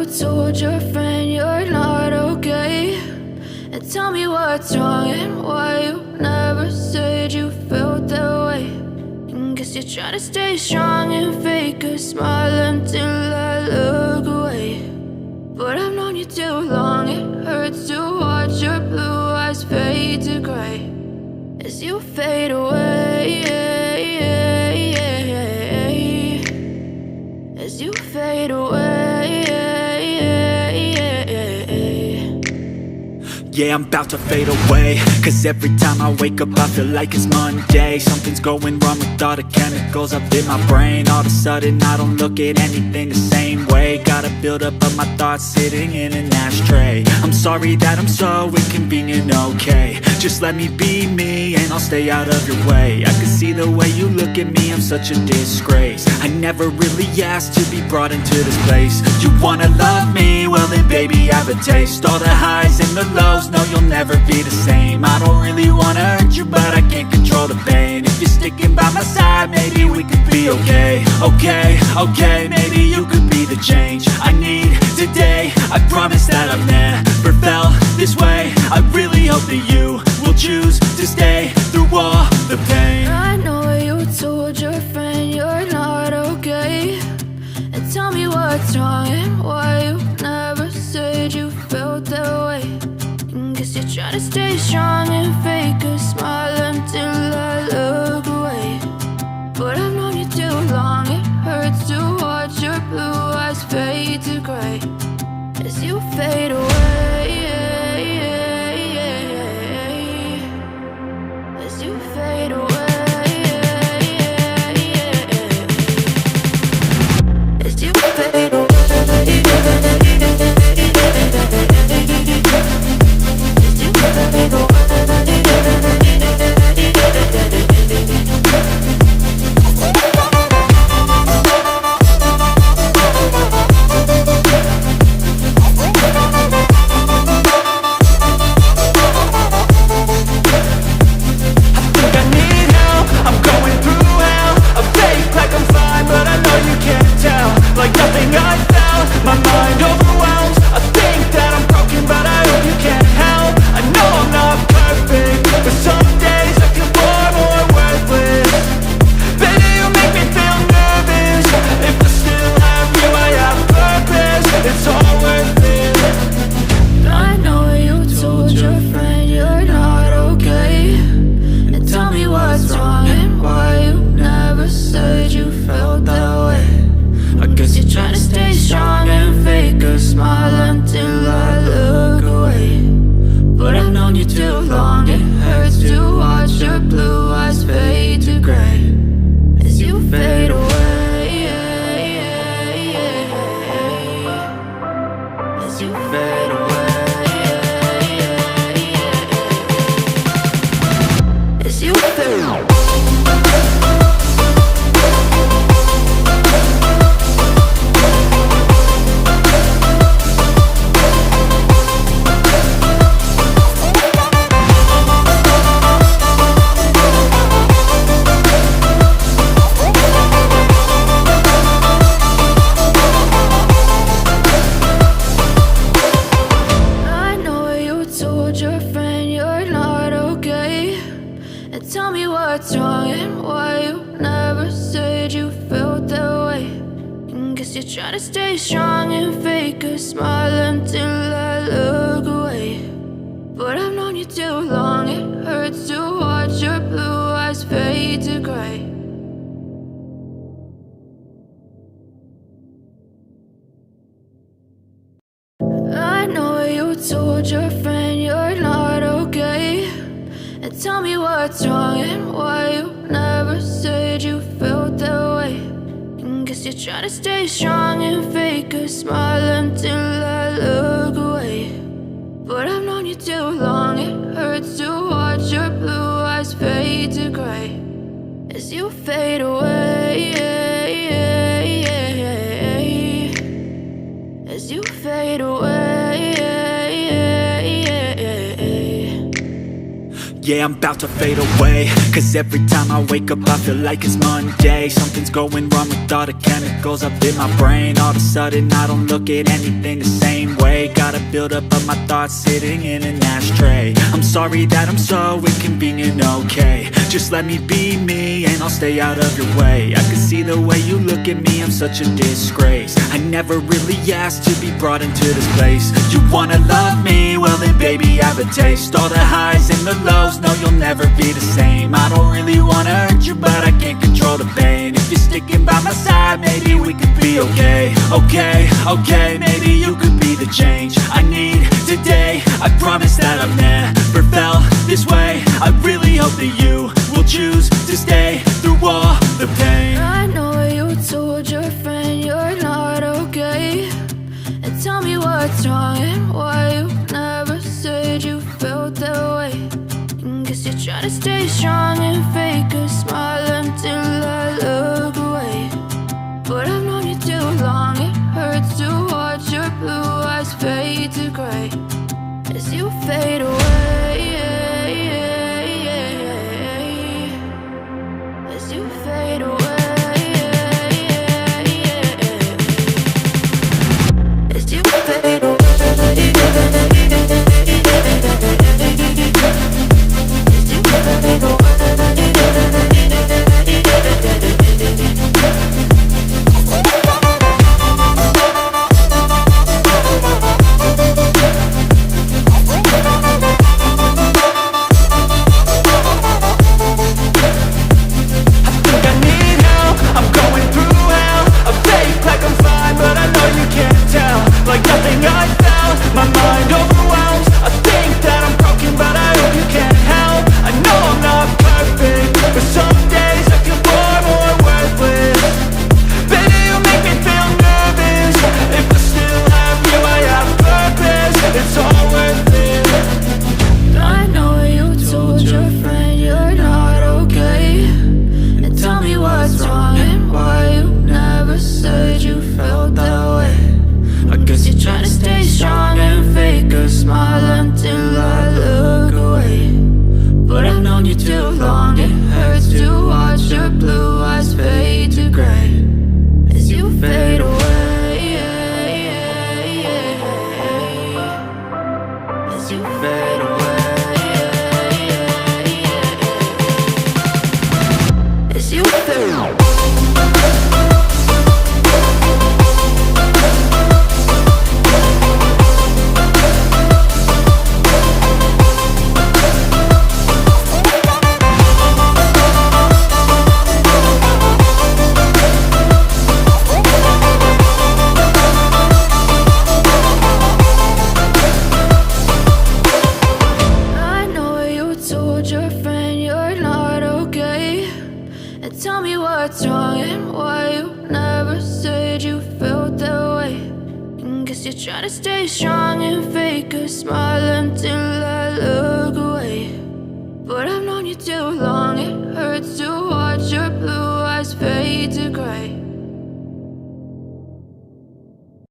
told your friend you're not okay, and tell me what's wrong and why you never said you felt that way. And guess you're trying to stay strong and fake a smile until I look away. But I've known you too long, it hurts to watch your blue eyes fade to gray as you fade away, as you fade away. Yeah, I'm about to fade away, cause every time I wake up I feel like it's Monday. Something's going wrong with all the chemicals up in my brain. All of a sudden I don't look at anything the same way. Got a buildup of my thoughts sitting in an ashtray. I'm sorry that I'm so inconvenient, okay. Just let me be me and I'll stay out of your way. I can see the way you look at me, I'm such a disgrace. I never really asked to be brought into this place. You wanna love me? Well then baby, have a taste. All the highs and the lows, no, you'll never be the same. I don't really wanna hurt you, but I can't control the pain. If you're sticking by my side, maybe we could be okay. Okay, maybe you could be the change I need today. I promise that I've never felt this way. I really hope that you will choose to stay through all the pain. I know you told your friend you're not okay, and tell me what's wrong and why you never said you felt that way. Guess you're trying to stay strong and fake a smile until I look away. But I've known you too long, it hurts to watch your blue eyes fade to gray as you fade away, as you fade away, as you fade away. Yeah, I'm about to fade away, cause every time I wake up I feel like it's Monday. Something's going wrong with all the chemicals up in my brain. All of a sudden I don't look at anything the same way. Gotta build up of my thoughts sitting in an ashtray. I'm sorry that I'm so inconvenient, okay. Just let me be me and I'll stay out of your way. I can see the way you look at me, I'm such a disgrace. I never really asked to be brought into this place. You wanna love me? Well then baby, have a taste. All the highs and the lows, no, you'll never be the same. I don't really wanna hurt you, but I can't control the pain. If you're sticking by my side, maybe we could be okay. Okay, maybe you could be the change I need today. I promise that I've never felt this way. I really hope that you will choose to stay through all the pain. I know you told your friend you're not okay, and tell me what's wrong and why you never said you felt that way. Guess you're trying to stay strong and fake a smile until I look away. But I've known you too long, it hurts to watch your blue eyes fade to gray as you fade away. As you fade away. As you fade away. Trying to stay strong and fake a smile until I look away. But I've known you too long, it hurts to watch your blue eyes fade to gray